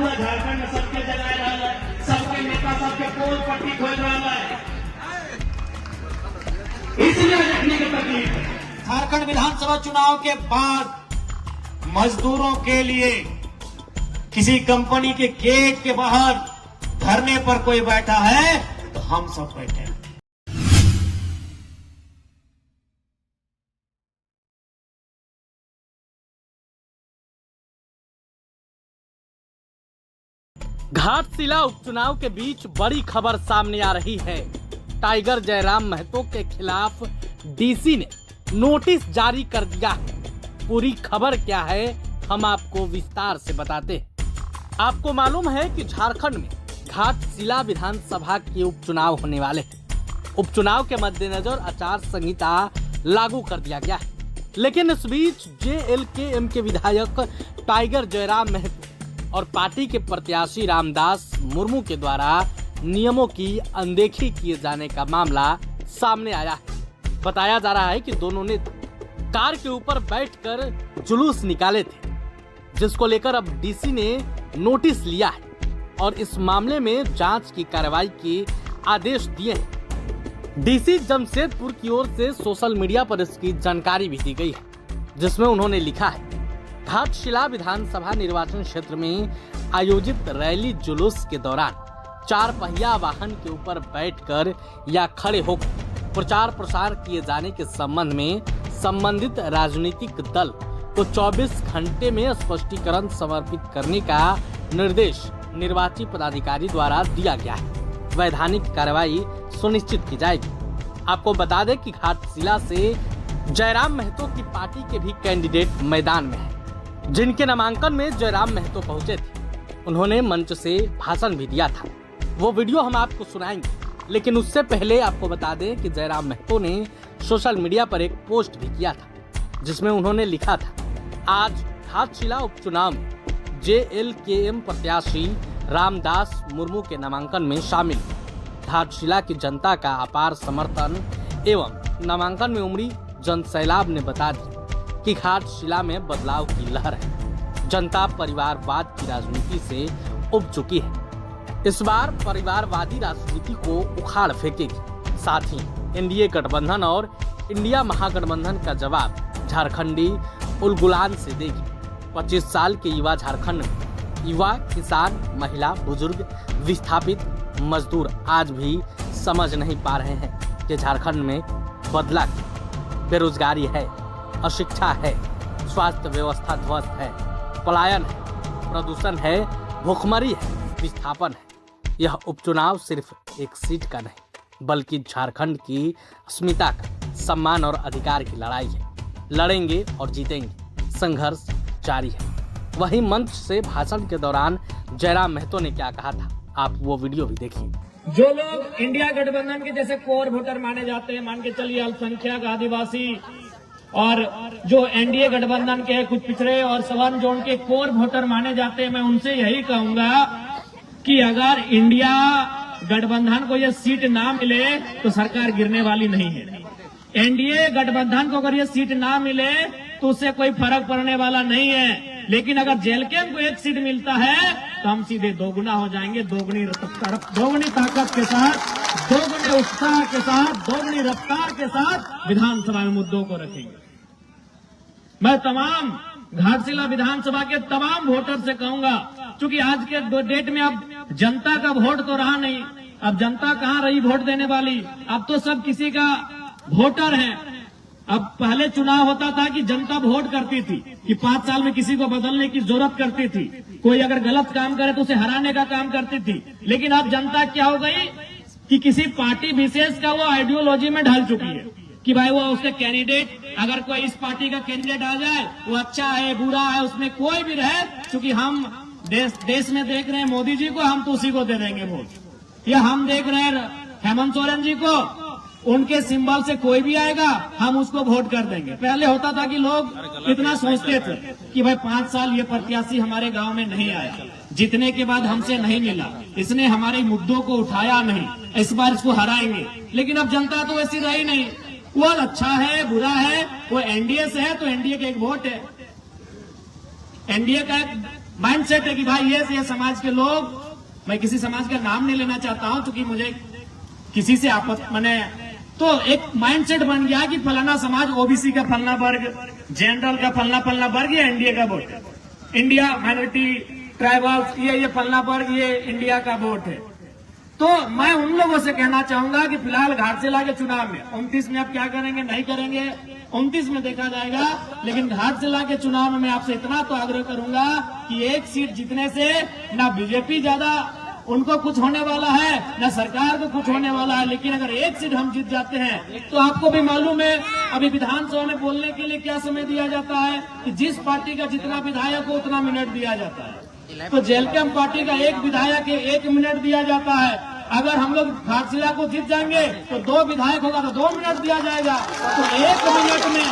पूरा झारखंड में सबके जगाए रहा है, सबके नेता सबके पोल पट्टी खोल रहा है, इसलिए देखने की तकलीफ है। झारखंड विधानसभा चुनाव के बाद मजदूरों के लिए किसी कंपनी के गेट के बाहर धरने पर कोई बैठा है तो हम सब बैठे हैं। घाटशिला उपचुनाव के बीच बड़ी खबर सामने आ रही है। टाइगर जयराम महतो के खिलाफ डीसी ने नोटिस जारी कर दिया है। पूरी खबर क्या है हम आपको विस्तार से बताते हैं। आपको मालूम है कि झारखंड में घाटशिला विधानसभा के उपचुनाव होने वाले हैं। उपचुनाव के मद्देनजर आचार संहिता लागू कर दिया गया है, लेकिन इस बीच JLKM के विधायक टाइगर जयराम महतो और पार्टी के प्रत्याशी रामदास मुर्मू के द्वारा नियमों की अनदेखी किए जाने का मामला सामने आया है। बताया जा रहा है कि दोनों ने कार के ऊपर बैठकर जुलूस निकाले थे, जिसको लेकर अब डीसी ने नोटिस लिया है और इस मामले में जांच की कार्रवाई के आदेश दिए हैं। डीसी जमशेदपुर की ओर से सोशल मीडिया पर इसकी जानकारी भी दी गई है, जिसमें उन्होंने लिखा है, घाटशिला विधानसभा निर्वाचन क्षेत्र में आयोजित रैली जुलूस के दौरान 4 पहिया वाहन के ऊपर बैठकर या खड़े होकर प्रचार प्रसार किए जाने के संबंध में संबंधित राजनीतिक दल को 24 घंटे में स्पष्टीकरण समर्पित करने का निर्देश निर्वाची पदाधिकारी द्वारा दिया गया है। वैधानिक कार्रवाई सुनिश्चित की जाएगी। आपको बता दें कि घाटशिला से जयराम महतो की पार्टी के भी कैंडिडेट मैदान में हैं, जिनके नामांकन में जयराम महतो पहुंचे थे। उन्होंने मंच से भाषण भी दिया था, वो वीडियो हम आपको सुनाएंगे। लेकिन उससे पहले आपको बता दें कि जयराम महतो ने सोशल मीडिया पर एक पोस्ट भी किया था, जिसमें उन्होंने लिखा था, आज घाटशिला उपचुनाव में JLKM प्रत्याशी रामदास मुर्मू के नामांकन में शामिल। घाटशिला की जनता का अपार समर्थन एवं नामांकन में उमड़ी जन सैलाब ने बता दी कि घाटशिला में बदलाव की लहर है। जनता परिवारवाद की राजनीति से उब चुकी है। इस बार परिवारवादी राजनीति को उखाड़ फेंकेगी। साथ ही NDA गठबंधन और इंडिया महागठबंधन का जवाब झारखंडी उलगुलान से देगी। 25 साल के युवा झारखंड में युवा, किसान, महिला, बुजुर्ग, विस्थापित, मजदूर आज भी समझ नहीं पा रहे हैं कि झारखंड में बदला क्या। बेरोजगारी है, अशिक्षा है, स्वास्थ्य व्यवस्था ध्वस्त है, पलायन है, प्रदूषण है, भूखमरी है, विस्थापन है। यह उपचुनाव सिर्फ एक सीट का नहीं, बल्कि झारखंड की अस्मिता का, सम्मान और अधिकार की लड़ाई है। लड़ेंगे और जीतेंगे, संघर्ष जारी है। वहीं मंच से भाषण के दौरान जयराम महतो ने क्या कहा था, आप वो वीडियो भी देखिए। जो लोग इंडिया गठबंधन के जैसे कोर वोटर माने जाते हैं, मान के चलिए अल्पसंख्यक, आदिवासी और जो NDA गठबंधन के कुछ पिछड़े और सवर्ण जोन के कोर वोटर माने जाते हैं, मैं उनसे यही कहूंगा कि अगर इंडिया गठबंधन को यह सीट ना मिले तो सरकार गिरने वाली नहीं है। NDA गठबंधन को अगर यह सीट ना मिले तो उससे कोई फर्क पड़ने वाला नहीं है। लेकिन अगर JLKM को एक सीट मिलता है तो हम सीधे दोगुना हो जाएंगे, दोगुनी ताकत के साथ, दोगुने उत्साह के साथ, दोगुनी रफ्तार के साथ विधानसभा में मुद्दों को रखेंगे। मैं तमाम घाटशिला विधानसभा के तमाम वोटर से कहूंगा, क्योंकि आज के डेट में अब जनता का वोट तो रहा नहीं, अब जनता कहाँ रही वोट देने वाली, अब तो सब किसी का वोटर है। अब पहले चुनाव होता था कि जनता वोट करती थी कि 5 साल में किसी को बदलने की जरूरत करती थी, कोई अगर गलत काम करे तो उसे हराने का काम करती थी। लेकिन अब जनता क्या हो गई कि किसी पार्टी विशेष का वो आइडियोलॉजी में ढल चुकी है कि भाई वो उसके कैंडिडेट, अगर कोई इस पार्टी का कैंडिडेट आ जाए वो अच्छा है, बुरा है, उसमें कोई भी रहे, क्योंकि हम देश में देख रहे हैं मोदी जी को, हम तो उसी को दे देंगे वोट। या हम देख रहे हैं हेमंत सोरेन जी को, उनके सिंबल से कोई भी आएगा हम उसको वोट कर देंगे। पहले होता था कि लोग इतना सोचते थे कि भाई 5 साल ये प्रत्याशी हमारे गांव में नहीं आया, जीतने के बाद हमसे नहीं मिला, इसने हमारे मुद्दों को उठाया नहीं, इस बार इसको हराएंगे। लेकिन अब जनता तो वैसी रही नहीं, वो अच्छा है, बुरा है, वो NDA से है तो NDA का एक वोट है, NDA का एक माइंडसेट है कि भाई ये समाज के लोग, मैं किसी समाज का नाम नहीं लेना चाहता हूं क्योंकि मुझे किसी से मैंने तो एक माइंडसेट बन गया कि फलाना समाज ओबीसी का फलाना वर्ग, जनरल का फलाना वर्ग, ये एनडीए का वोट है, इंडिया माइनॉरिटी ट्राइबल्स ये फलाना वर्ग ये इंडिया का वोट है। तो मैं उन लोगों से कहना चाहूंगा कि फिलहाल घाटशिला के चुनाव में 29 में आप क्या करेंगे नहीं करेंगे 29 में देखा जाएगा, लेकिन घाटशिला के चुनाव में मैं आपसे इतना तो आग्रह करूंगा कि एक सीट जीतने से ना बीजेपी ज्यादा उनको कुछ होने वाला है, न सरकार को कुछ होने वाला है, लेकिन अगर एक सीट हम जीत जाते हैं तो आपको भी मालूम है अभी विधानसभा में बोलने के लिए क्या समय दिया जाता है कि जिस पार्टी का जितना विधायक हो उतना मिनट दिया जाता है। तो जेलकम पार्टी का एक विधायक के 1 मिनट दिया जाता है। अगर हम लोग घाटशिला को जीत जाएंगे तो 2 विधायक होगा तो 2 मिनट दिया जाएगा। तो 1 मिनट में